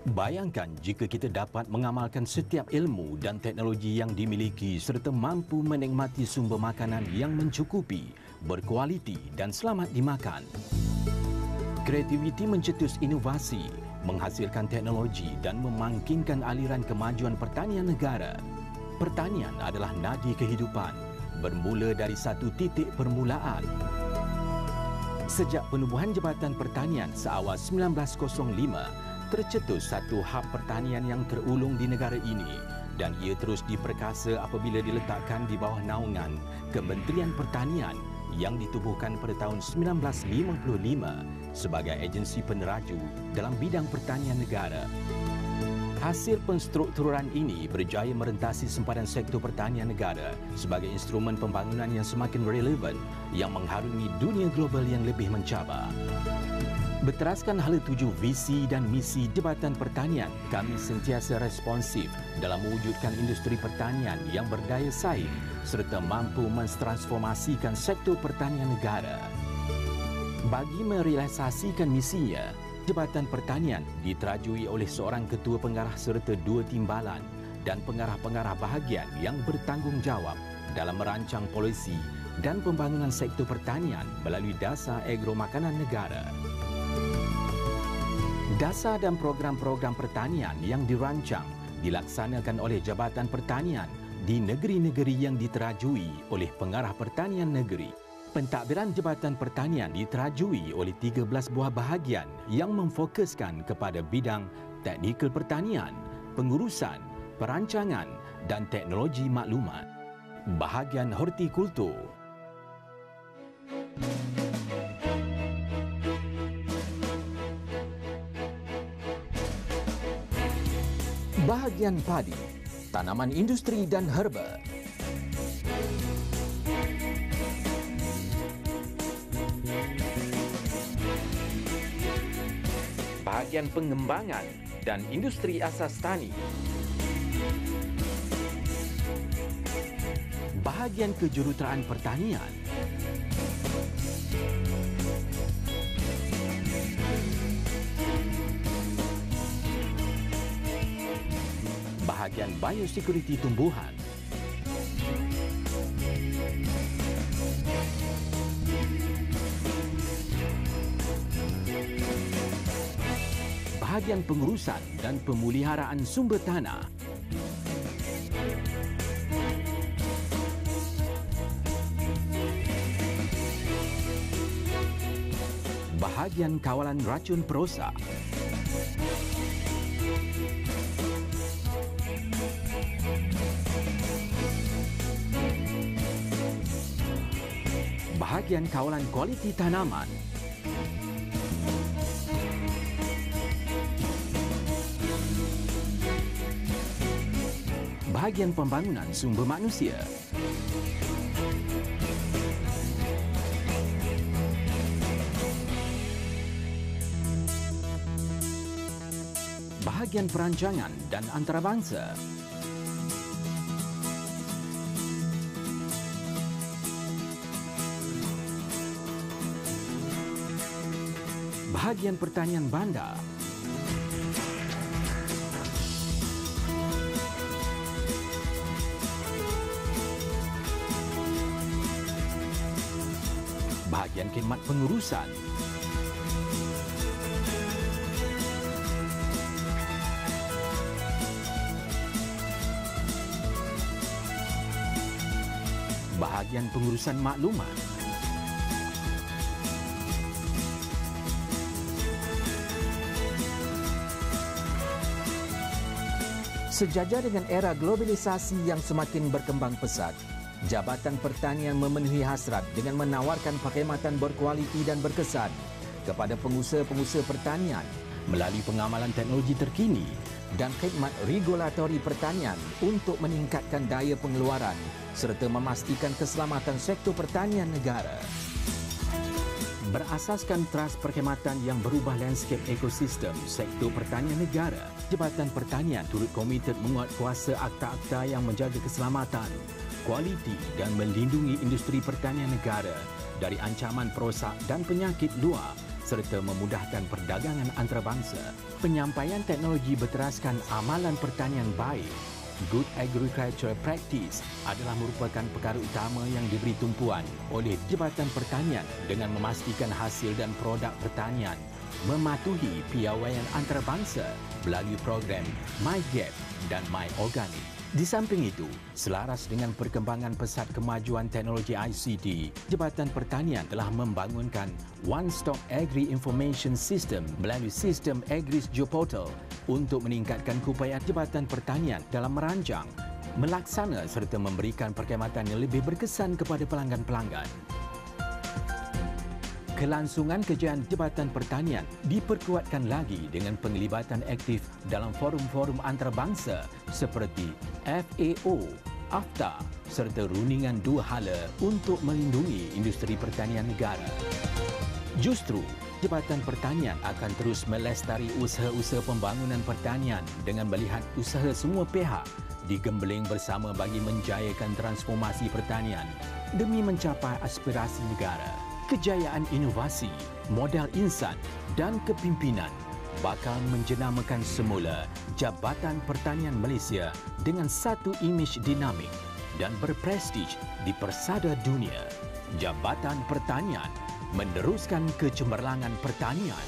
Bayangkan jika kita dapat mengamalkan setiap ilmu dan teknologi yang dimiliki serta mampu menikmati sumber makanan yang mencukupi, berkualiti dan selamat dimakan. Kreativiti mencetus inovasi, menghasilkan teknologi dan memangkinkan aliran kemajuan pertanian negara. Pertanian adalah nadi kehidupan, bermula dari satu titik permulaan. Sejak penubuhan Jabatan Pertanian seawal 1905, tercetus satu hab pertanian yang terulung di negara ini dan ia terus diperkasa apabila diletakkan di bawah naungan Kementerian Pertanian yang ditubuhkan pada tahun 1955 sebagai agensi peneraju dalam bidang pertanian negara. Hasil penstrukturan ini berjaya merentasi sempadan sektor pertanian negara sebagai instrumen pembangunan yang semakin relevan yang mengharungi dunia global yang lebih mencabar. Berteraskan hala tuju visi dan misi Jabatan Pertanian, kami sentiasa responsif dalam mewujudkan industri pertanian yang berdaya saing serta mampu mentransformasikan sektor pertanian negara. Bagi merealisasikan misinya, Jabatan Pertanian diterajui oleh seorang ketua pengarah serta dua timbalan dan pengarah-pengarah bahagian yang bertanggungjawab dalam merancang polisi dan pembangunan sektor pertanian melalui Dasar Agro Makanan Negara. Dasar dan program-program pertanian yang dirancang dilaksanakan oleh Jabatan Pertanian di negeri-negeri yang diterajui oleh pengarah pertanian negeri. Pentadbiran Jabatan Pertanian diterajui oleh 13 buah bahagian yang memfokuskan kepada bidang teknikal pertanian, pengurusan, perancangan dan teknologi maklumat. Bahagian hortikultur. Bahagian padi, tanaman industri dan herba. Bahagian pengembangan dan industri asas tani. Bahagian kejuruteraan pertanian. Bahagian biosecurity tumbuhan. Bahagian pengurusan dan pemeliharaan sumber tanah. Bahagian kawalan racun perosak. Bahagian kawalan kualiti tanaman. Bahagian pembangunan sumber manusia. Bahagian perancangan dan antarabangsa. Bahagian pertanian bandar. Bahagian khidmat pengurusan. Bahagian pengurusan maklumat. Sejajar dengan era globalisasi yang semakin berkembang pesat, Jabatan Pertanian memenuhi hasrat dengan menawarkan perkhidmatan berkualiti dan berkesan kepada pengusaha-pengusaha pertanian melalui pengamalan teknologi terkini dan khidmat regulatori pertanian untuk meningkatkan daya pengeluaran serta memastikan keselamatan sektor pertanian negara. Berasaskan teras perkhidmatan yang berubah landscape ekosistem sektor pertanian negara, Jabatan Pertanian turut komited menguatkuasa akta-akta yang menjaga keselamatan, kualiti dan melindungi industri pertanian negara dari ancaman perosak dan penyakit luar serta memudahkan perdagangan antarabangsa. Penyampaian teknologi berteraskan amalan pertanian baik. Good agricultural practice adalah merupakan perkara utama yang diberi tumpuan oleh Jabatan Pertanian dengan memastikan hasil dan produk pertanian mematuhi piawaian antarabangsa melalui program MyGap dan MyOrganic. Di samping itu, selaras dengan perkembangan pesat kemajuan teknologi ICT, Jabatan Pertanian telah membangunkan One Stop Agri Information System melalui sistem Agris Geoportal untuk meningkatkan keupayaan Jabatan Pertanian dalam merancang, melaksana serta memberikan perkhidmatan yang lebih berkesan kepada pelanggan-pelanggan. Kelangsungan kejayaan Jabatan Pertanian diperkuatkan lagi dengan penglibatan aktif dalam forum-forum antarabangsa seperti FAO, AFTA serta rundingan dua hala untuk melindungi industri pertanian negara. Justru, Jabatan Pertanian akan terus melestari usaha-usaha pembangunan pertanian dengan melihat usaha semua pihak digembeling bersama bagi menjayakan transformasi pertanian demi mencapai aspirasi negara. Kejayaan inovasi, modal insan dan kepimpinan bakal menjenamakan semula Jabatan Pertanian Malaysia dengan satu imej dinamik dan berprestij di persada dunia. Jabatan Pertanian meneruskan kecemerlangan pertanian.